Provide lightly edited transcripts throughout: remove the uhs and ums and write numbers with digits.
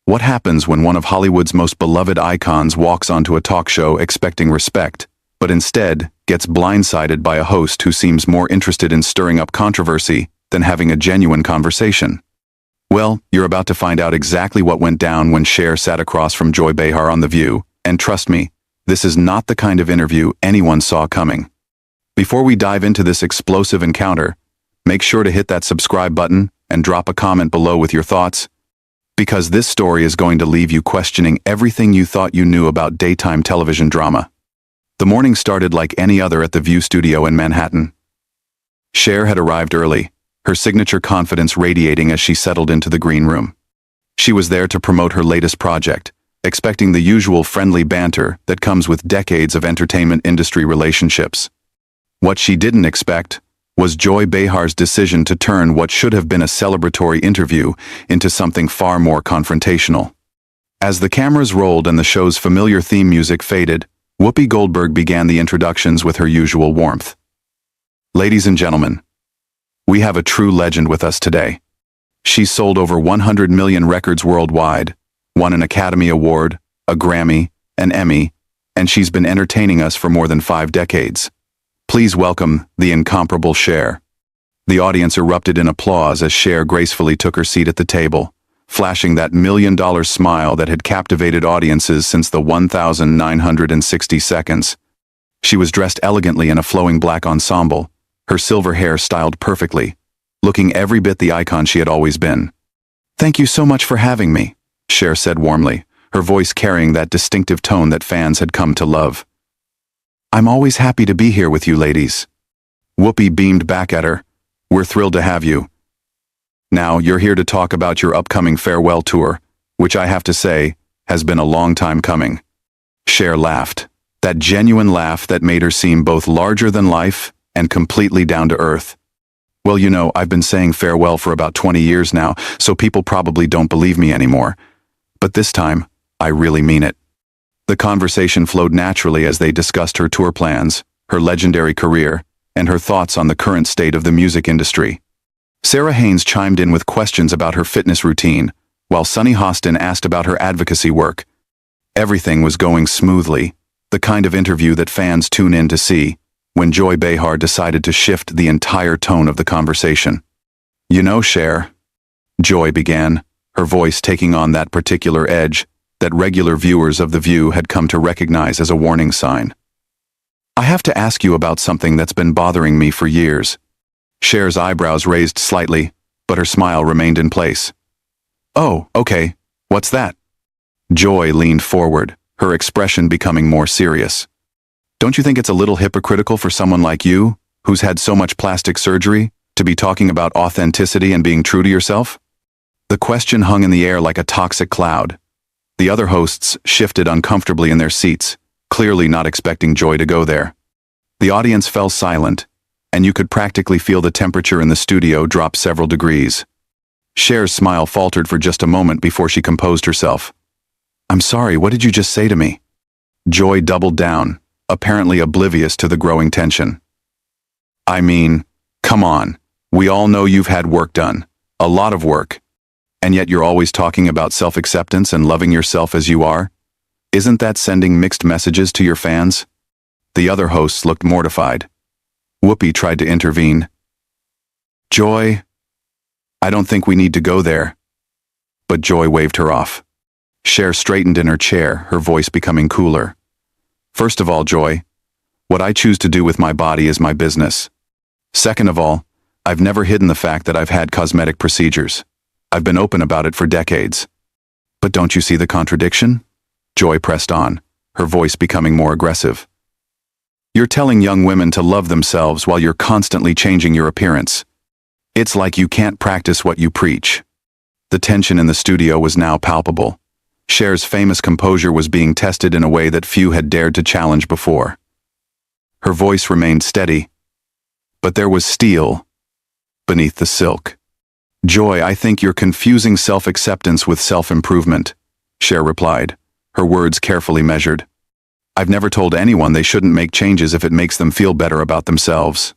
What happens when one of Hollywood's most beloved icons walks onto a talk show expecting respect, but instead gets blindsided by a host who seems more interested in stirring up controversy than having a genuine conversation? Well, you're about to find out exactly what went down when Cher sat across from Joy Behar on The View, and trust me, this is not the kind of interview anyone saw coming. Before we dive into this explosive encounter, make sure to hit that subscribe button and drop a comment below with your thoughts, because this story is going to leave you questioning everything you thought you knew about daytime television drama. The morning started like any other at the View studio in Manhattan. Cher had arrived early, her signature confidence radiating as she settled into the green room. She was there to promote her latest project, expecting the usual friendly banter that comes with decades of entertainment industry relationships. What she didn't expect was Joy Behar's decision to turn what should have been a celebratory interview into something far more confrontational. As the cameras rolled and the show's familiar theme music faded, Whoopi Goldberg began the introductions with her usual warmth. Ladies and gentlemen, we have a true legend with us today. She's sold over 100 million records worldwide, won an Academy Award, a Grammy, an Emmy, and she's been entertaining us for more than 5 decades. Please welcome the incomparable Cher. The audience erupted in applause as Cher gracefully took her seat at the table, flashing that $1,000,000 smile that had captivated audiences since the 1,960 seconds. She was dressed elegantly in a flowing black ensemble, her silver hair styled perfectly, looking every bit the icon she had always been. "Thank you so much for having me," Cher said warmly, her voice carrying that distinctive tone that fans had come to love. "I'm always happy to be here with you ladies." Whoopi beamed back at her. "We're thrilled to have you. Now, you're here to talk about your upcoming farewell tour, which I have to say, has been a long time coming." Cher laughed, that genuine laugh that made her seem both larger than life and completely down to earth. "Well, you know, I've been saying farewell for about 20 years now, so people probably don't believe me anymore. But this time, I really mean it." The conversation flowed naturally as they discussed her tour plans, her legendary career, and her thoughts on the current state of the music industry. Sarah Haynes chimed in with questions about her fitness routine, while Sunny Hostin asked about her advocacy work. Everything was going smoothly, the kind of interview that fans tune in to see, when Joy Behar decided to shift the entire tone of the conversation. "You know, Cher," Joy began, her voice taking on that particular edge that regular viewers of The View had come to recognize as a warning sign. "I have to ask you about something that's been bothering me for years." Cher's eyebrows raised slightly, but her smile remained in place. "Oh, okay. What's that?" Joy leaned forward, her expression becoming more serious. "Don't you think it's a little hypocritical for someone like you, who's had so much plastic surgery, to be talking about authenticity and being true to yourself?" The question hung in the air like a toxic cloud. The other hosts shifted uncomfortably in their seats, clearly not expecting Joy to go there. The audience fell silent, and you could practically feel the temperature in the studio drop several degrees. Cher's smile faltered for just a moment before she composed herself. "I'm sorry, what did you just say to me?" Joy doubled down, apparently oblivious to the growing tension. "I mean, come on, we all know you've had work done, a lot of work. And yet you're always talking about self-acceptance and loving yourself as you are? Isn't that sending mixed messages to your fans?" The other hosts looked mortified. Whoopi tried to intervene. "Joy, I don't think we need to go there." But Joy waved her off. Cher straightened in her chair, her voice becoming cooler. "First of all, Joy, what I choose to do with my body is my business. Second of all, I've never hidden the fact that I've had cosmetic procedures. I've been open about it for decades." "But don't you see the contradiction?" Joy pressed on, her voice becoming more aggressive. "You're telling young women to love themselves while you're constantly changing your appearance. It's like you can't practice what you preach." The tension in the studio was now palpable. Cher's famous composure was being tested in a way that few had dared to challenge before. Her voice remained steady, but there was steel beneath the silk. "Joy, I think you're confusing self-acceptance with self-improvement," Cher replied, her words carefully measured. "I've never told anyone they shouldn't make changes if it makes them feel better about themselves.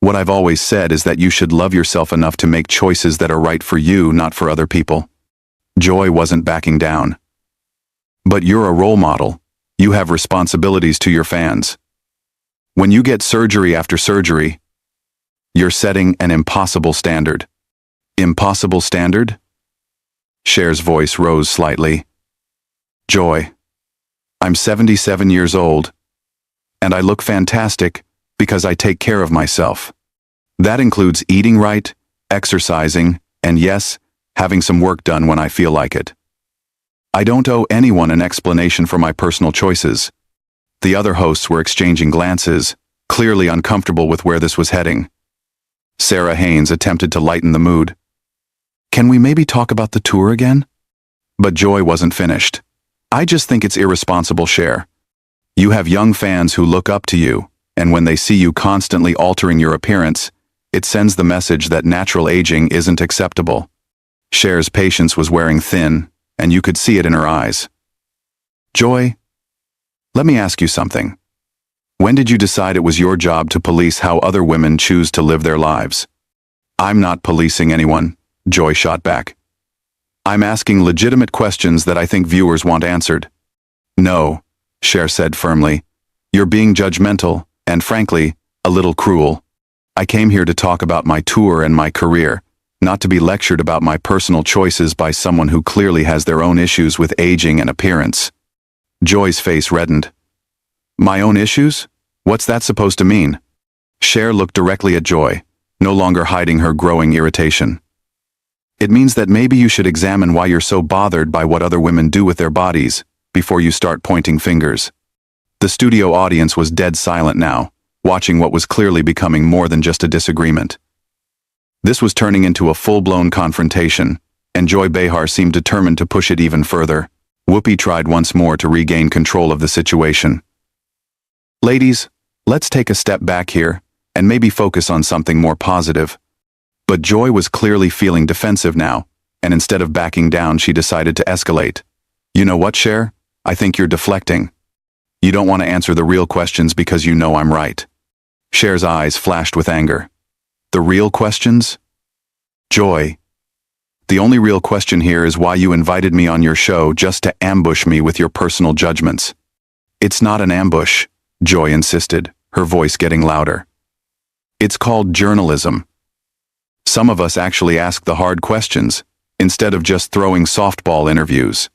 What I've always said is that you should love yourself enough to make choices that are right for you, not for other people." Joy wasn't backing down. But you're a role model. You have responsibilities to your fans. When you get surgery after surgery, you're setting an impossible standard. Impossible standard? Cher's voice rose slightly. Joy, I'm 77 years old, and I look fantastic because I take care of myself. That includes eating right, exercising, and yes, having some work done when I feel like it. I don't owe anyone an explanation for my personal choices. The other hosts were exchanging glances, clearly uncomfortable with where this was heading. Sarah Haynes attempted to lighten the mood. Can we maybe talk about the tour again? But Joy wasn't finished. I just think it's irresponsible, Cher. You have young fans who look up to you, and when they see you constantly altering your appearance, it sends the message that natural aging isn't acceptable. Cher's patience was wearing thin, and you could see it in her eyes. Joy, let me ask you something. When did you decide it was your job to police how other women choose to live their lives? I'm not policing anyone, Joy shot back. I'm asking legitimate questions that I think viewers want answered. No, Cher said firmly. You're being judgmental, and frankly, a little cruel. I came here to talk about my tour and my career, not to be lectured about my personal choices by someone who clearly has their own issues with aging and appearance. Joy's face reddened. My own issues? What's that supposed to mean? Cher looked directly at Joy, no longer hiding her growing irritation. It means that maybe you should examine why you're so bothered by what other women do with their bodies before you start pointing fingers. The studio audience was dead silent now, watching what was clearly becoming more than just a disagreement. This was turning into a full-blown confrontation, and Joy Behar seemed determined to push it even further. Whoopi tried once more to regain control of the situation. Ladies, let's take a step back here, and maybe focus on something more positive. But Joy was clearly feeling defensive now, and instead of backing down, she decided to escalate. You know what, Cher? I think you're deflecting. You don't want to answer the real questions because you know I'm right. Cher's eyes flashed with anger. The real questions? Joy, the only real question here is why you invited me on your show just to ambush me with your personal judgments. It's not an ambush, Joy insisted, her voice getting louder. It's called journalism. Some of us actually ask the hard questions, instead of just throwing softball interviews.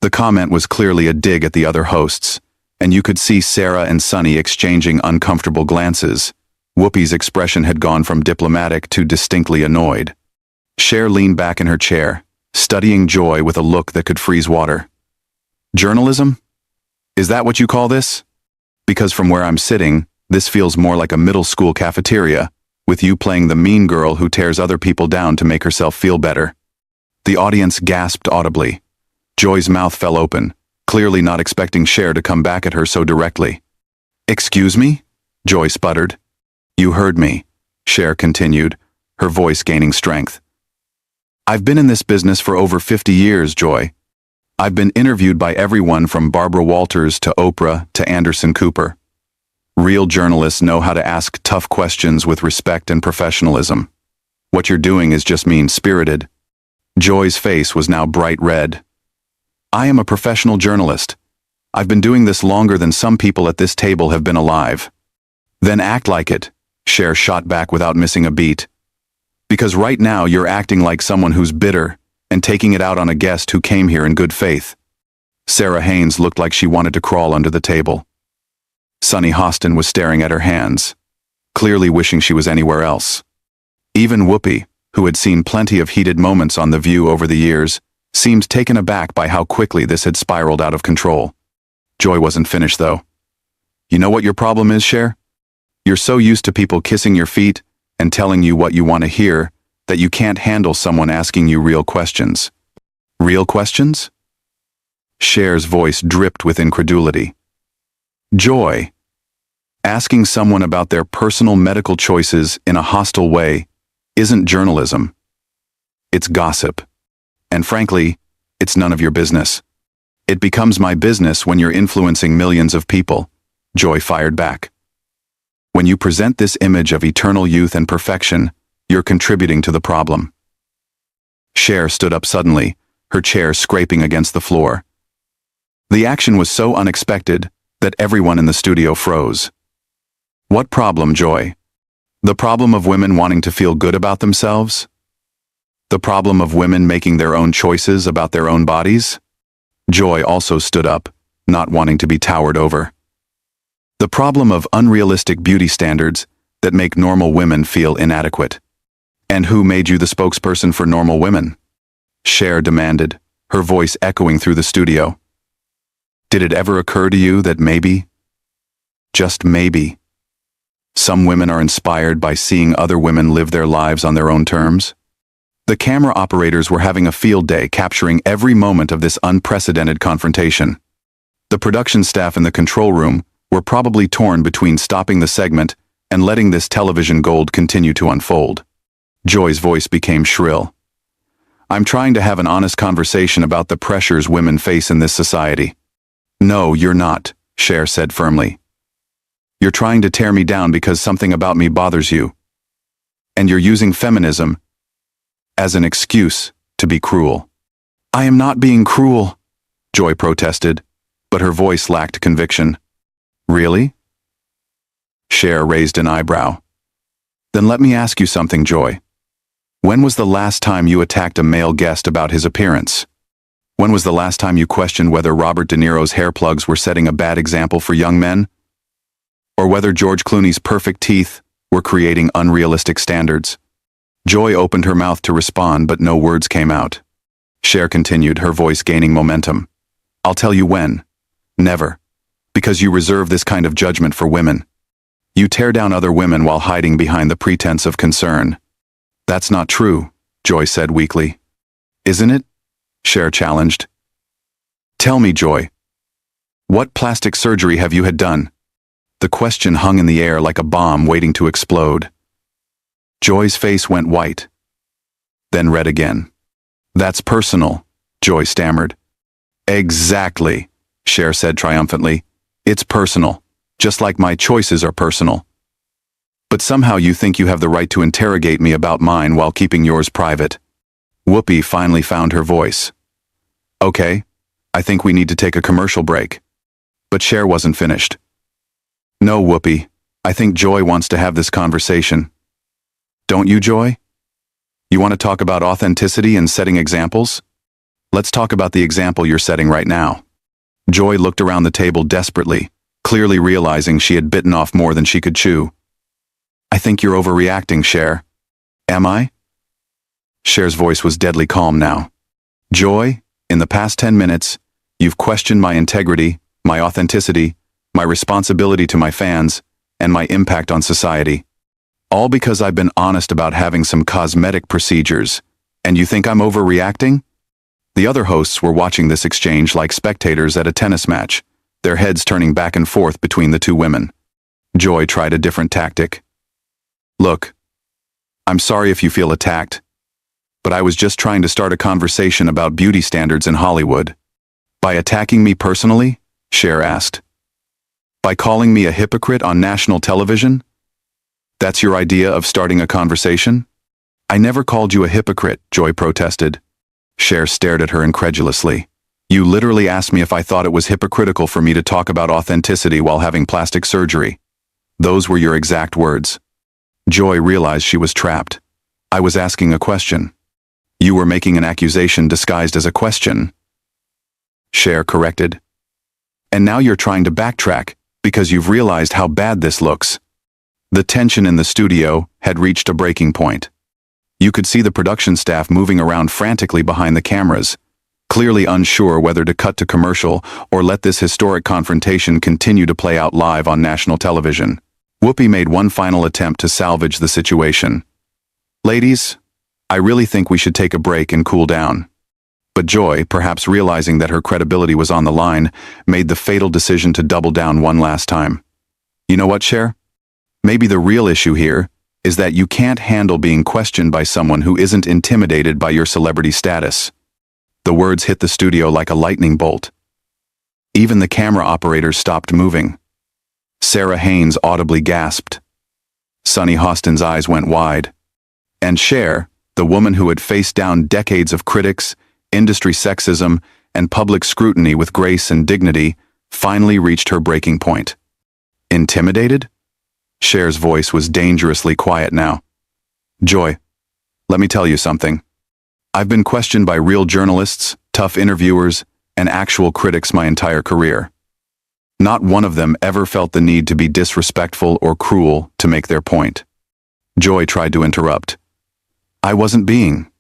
The comment was clearly a dig at the other hosts, and you could see Sarah and Sunny exchanging uncomfortable glances. Whoopi's expression had gone from diplomatic to distinctly annoyed. Cher leaned back in her chair, studying Joy with a look that could freeze water. Journalism? Is that what you call this? Because from where I'm sitting, this feels more like a middle school cafeteria, with you playing the mean girl who tears other people down to make herself feel better. The audience gasped audibly. Joy's mouth fell open, clearly not expecting Cher to come back at her so directly. Excuse me? Joy sputtered. You heard me, Cher continued, her voice gaining strength. I've been in this business for over 50 years, Joy. I've been interviewed by everyone from Barbara Walters to Oprah to Anderson Cooper. Real journalists know how to ask tough questions with respect and professionalism. What you're doing is just mean-spirited. Joy's face was now bright red. I am a professional journalist. I've been doing this longer than some people at this table have been alive. Then act like it, Cher shot back without missing a beat. Because right now you're acting like someone who's bitter and taking it out on a guest who came here in good faith. Sarah Haynes looked like she wanted to crawl under the table. Sunny Hostin was staring at her hands, clearly wishing she was anywhere else. Even Whoopi, who had seen plenty of heated moments on The View over the years, seemed taken aback by how quickly this had spiraled out of control. Joy wasn't finished, though. You know what your problem is, Cher? You're so used to people kissing your feet and telling you what you want to hear that you can't handle someone asking you real questions. Real questions? Cher's voice dripped with incredulity. Joy, asking someone about their personal medical choices in a hostile way isn't journalism. It's gossip. And frankly, it's none of your business. It becomes my business when you're influencing millions of people, Joy fired back. When you present this image of eternal youth and perfection, you're contributing to the problem. Cher stood up suddenly, her chair scraping against the floor. The action was so unexpected that everyone in the studio froze. What problem, Joy? The problem of women wanting to feel good about themselves? The problem of women making their own choices about their own bodies? Joy also stood up, not wanting to be towered over. The problem of unrealistic beauty standards that make normal women feel inadequate. And who made you the spokesperson for normal women? Cher demanded, her voice echoing through the studio. Did it ever occur to you that maybe, just maybe, some women are inspired by seeing other women live their lives on their own terms? The camera operators were having a field day capturing every moment of this unprecedented confrontation. The production staff in the control room were probably torn between stopping the segment and letting this television gold continue to unfold. Joy's voice became shrill. I'm trying to have an honest conversation about the pressures women face in this society. No, you're not, Cher said firmly. You're trying to tear me down because something about me bothers you. And you're using feminism as an excuse to be cruel. I am not being cruel, Joy protested, but her voice lacked conviction. Really? Cher raised an eyebrow. Then let me ask you something, Joy. When was the last time you attacked a male guest about his appearance? When was the last time you questioned whether Robert De Niro's hair plugs were setting a bad example for young men? Or whether George Clooney's perfect teeth were creating unrealistic standards? Joy opened her mouth to respond, but no words came out. Cher continued, her voice gaining momentum. I'll tell you when. Never. Because you reserve this kind of judgment for women. You tear down other women while hiding behind the pretense of concern. That's not true, Joy said weakly. Isn't it? Cher challenged. Tell me, Joy. What plastic surgery have you had done? The question hung in the air like a bomb waiting to explode. Joy's face went white, then red again. That's personal, Joy stammered. Exactly, Cher said triumphantly. It's personal, just like my choices are personal. But somehow you think you have the right to interrogate me about mine while keeping yours private. Whoopi finally found her voice. Okay, I think we need to take a commercial break. But Cher wasn't finished. No, Whoopi, I think Joy wants to have this conversation. Don't you, Joy? You want to talk about authenticity and setting examples? Let's talk about the example you're setting right now. Joy looked around the table desperately, clearly realizing she had bitten off more than she could chew. I think you're overreacting, Cher. Am I? Cher's voice was deadly calm now. Joy, in the past 10 minutes, you've questioned my integrity, my authenticity, my responsibility to my fans, and my impact on society. All because I've been honest about having some cosmetic procedures, and you think I'm overreacting? The other hosts were watching this exchange like spectators at a tennis match, their heads turning back and forth between the two women. Joy tried a different tactic. Look, I'm sorry if you feel attacked, but I was just trying to start a conversation about beauty standards in Hollywood. By attacking me personally? Cher asked. By calling me a hypocrite on national television? That's your idea of starting a conversation? I never called you a hypocrite, Joy protested. Cher stared at her incredulously. You literally asked me if I thought it was hypocritical for me to talk about authenticity while having plastic surgery. Those were your exact words. Joy realized she was trapped. I was asking a question. You were making an accusation disguised as a question. Cher corrected. And now you're trying to backtrack because you've realized how bad this looks. The tension in the studio had reached a breaking point. You could see the production staff moving around frantically behind the cameras, clearly unsure whether to cut to commercial or let this historic confrontation continue to play out live on national television. Whoopi made one final attempt to salvage the situation. Ladies, I really think we should take a break and cool down. But Joy, perhaps realizing that her credibility was on the line, made the fatal decision to double down one last time. You know what, Cher? Maybe the real issue here is that you can't handle being questioned by someone who isn't intimidated by your celebrity status. The words hit the studio like a lightning bolt. Even the camera operators stopped moving. Sarah Haynes audibly gasped. Sunny Hostin's eyes went wide. And Cher, the woman who had faced down decades of critics, industry sexism, and public scrutiny with grace and dignity, finally reached her breaking point. Intimidated? Cher's voice was dangerously quiet now. Joy, let me tell you something. I've been questioned by real journalists, tough interviewers, and actual critics my entire career. Not one of them ever felt the need to be disrespectful or cruel to make their point. Joy tried to interrupt. I wasn't being.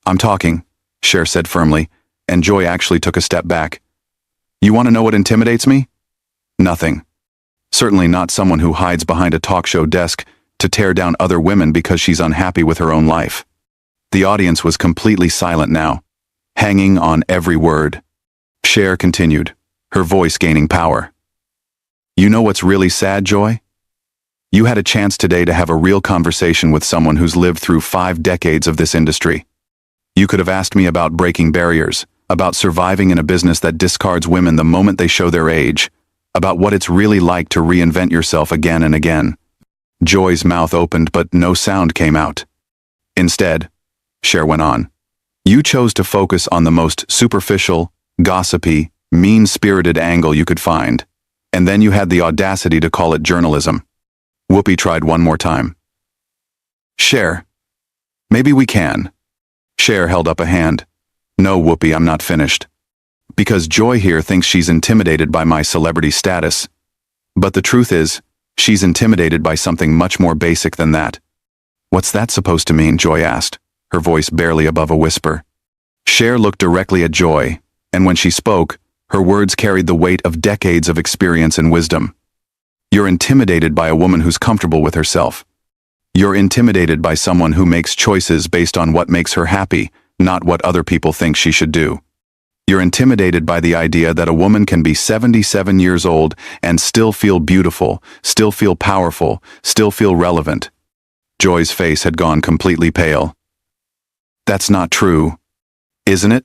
I'm talking, Cher said firmly, and Joy actually took a step back. You want to know what intimidates me? Nothing. Certainly not someone who hides behind a talk show desk to tear down other women because she's unhappy with her own life. The audience was completely silent now, hanging on every word. Cher continued, her voice gaining power. You know what's really sad, Joy? You had a chance today to have a real conversation with someone who's lived through 5 decades of this industry. You could have asked me about breaking barriers, about surviving in a business that discards women the moment they show their age, about what it's really like to reinvent yourself again and again. Joy's mouth opened, but no sound came out. Instead, Cher went on, you chose to focus on the most superficial, gossipy, mean-spirited angle you could find, and then you had the audacity to call it journalism. Whoopi tried one more time. Cher, maybe we can. Cher held up a hand. No, Whoopi, I'm not finished. Because Joy here thinks she's intimidated by my celebrity status. But the truth is, she's intimidated by something much more basic than that. What's that supposed to mean? Joy asked, her voice barely above a whisper. Cher looked directly at Joy, and when she spoke, her words carried the weight of decades of experience and wisdom. You're intimidated by a woman who's comfortable with herself. You're intimidated by someone who makes choices based on what makes her happy, not what other people think she should do. You're intimidated by the idea that a woman can be 77 years old and still feel beautiful, still feel powerful, still feel relevant. Joy's face had gone completely pale. That's not true, isn't it?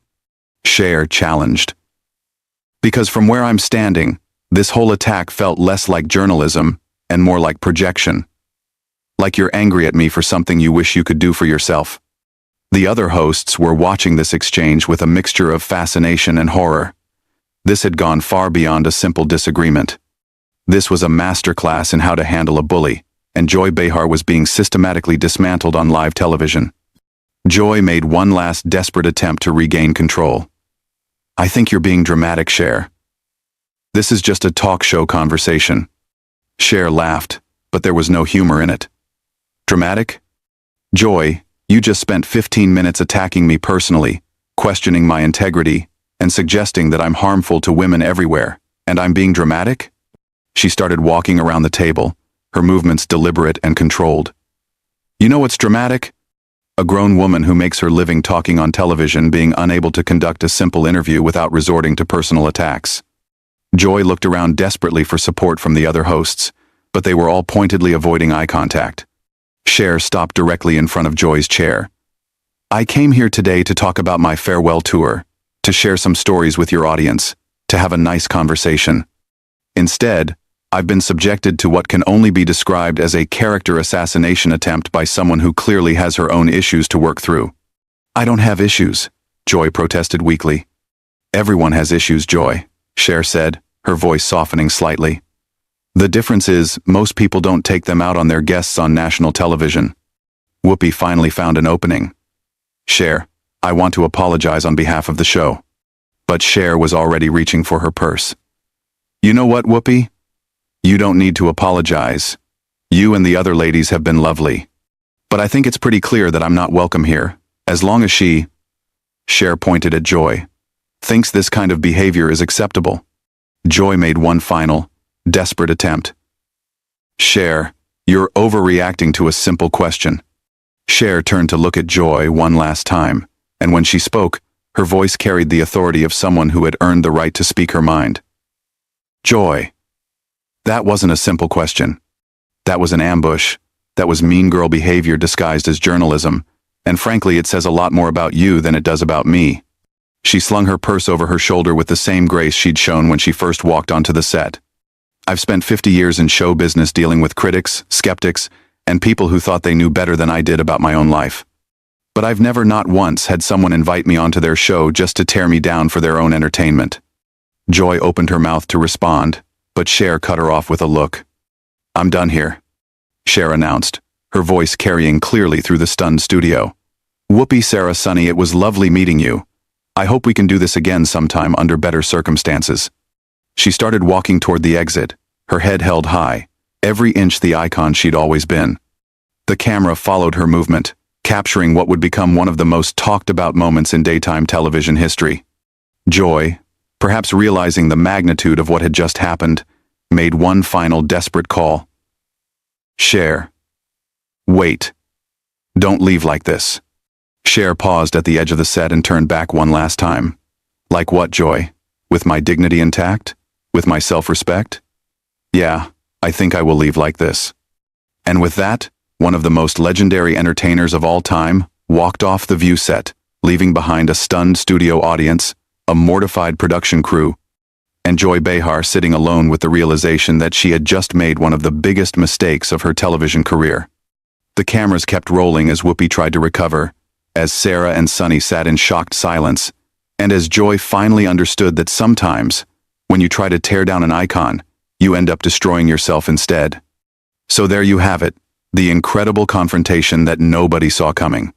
Cher challenged. Because from where I'm standing, this whole attack felt less like journalism and more like projection. Like you're angry at me for something you wish you could do for yourself. The other hosts were watching this exchange with a mixture of fascination and horror. This had gone far beyond a simple disagreement. This was a masterclass in how to handle a bully, and Joy Behar was being systematically dismantled on live television. Joy made one last desperate attempt to regain control. I think you're being dramatic, Cher. This is just a talk show conversation. Cher laughed, but there was no humor in it. Dramatic? Joy, you just spent 15 minutes attacking me personally, questioning my integrity, and suggesting that I'm harmful to women everywhere, and I'm being dramatic? She started walking around the table, her movements deliberate and controlled. You know what's dramatic? A grown woman who makes her living talking on television being unable to conduct a simple interview without resorting to personal attacks. Joy looked around desperately for support from the other hosts, but they were all pointedly avoiding eye contact. Cher stopped directly in front of Joy's chair. I came here today to talk about my farewell tour, to share some stories with your audience, to have a nice conversation. Instead, I've been subjected to what can only be described as a character assassination attempt by someone who clearly has her own issues to work through. I don't have issues, Joy protested weakly. Everyone has issues, Joy, Cher said, her voice softening slightly. The difference is, most people don't take them out on their guests on national television. Whoopi finally found an opening. Cher, I want to apologize on behalf of the show. But Cher was already reaching for her purse. You know what, Whoopi? You don't need to apologize. You and the other ladies have been lovely. But I think it's pretty clear that I'm not welcome here, as long as she, Cher pointed at Joy, thinks this kind of behavior is acceptable. Joy made one final, desperate attempt. Cher, you're overreacting to a simple question. Cher turned to look at Joy one last time, and when she spoke, her voice carried the authority of someone who had earned the right to speak her mind. Joy. That wasn't a simple question. That was an ambush. That was mean girl behavior disguised as journalism, and frankly it says a lot more about you than it does about me. She slung her purse over her shoulder with the same grace she'd shown when she first walked onto the set. I've spent 50 years in show business dealing with critics, skeptics, and people who thought they knew better than I did about my own life. But I've never not once had someone invite me onto their show just to tear me down for their own entertainment. Joy opened her mouth to respond, but Cher cut her off with a look. I'm done here, Cher announced, her voice carrying clearly through the stunned studio. Whoopee, Sarah, Sunny, it was lovely meeting you. I hope we can do this again sometime under better circumstances. She started walking toward the exit, her head held high, every inch the icon she'd always been. The camera followed her movement, capturing what would become one of the most talked about moments in daytime television history. Joy, perhaps realizing the magnitude of what had just happened, made one final desperate call. Cher. Wait. Don't leave like this. Cher paused at the edge of the set and turned back one last time. Like what, Joy? With my dignity intact? With my self-respect? Yeah, I think I will leave like this. And with that, one of the most legendary entertainers of all time walked off the view set, leaving behind a stunned studio audience, a mortified production crew, and Joy Behar sitting alone with the realization that she had just made one of the biggest mistakes of her television career. The cameras kept rolling as Whoopi tried to recover, as Sarah and Sunny sat in shocked silence, and as Joy finally understood that sometimes, when you try to tear down an icon, you end up destroying yourself instead. So there you have it, the incredible confrontation that nobody saw coming.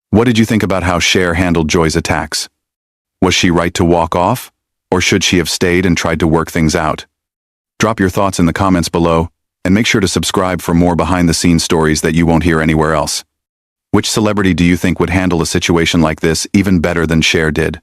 What did you think about how Cher handled Joy's attacks? Was she right to walk off, or should she have stayed and tried to work things out? Drop your thoughts in the comments below, and make sure to subscribe for more behind-the-scenes stories that you won't hear anywhere else. Which celebrity do you think would handle a situation like this even better than Cher did?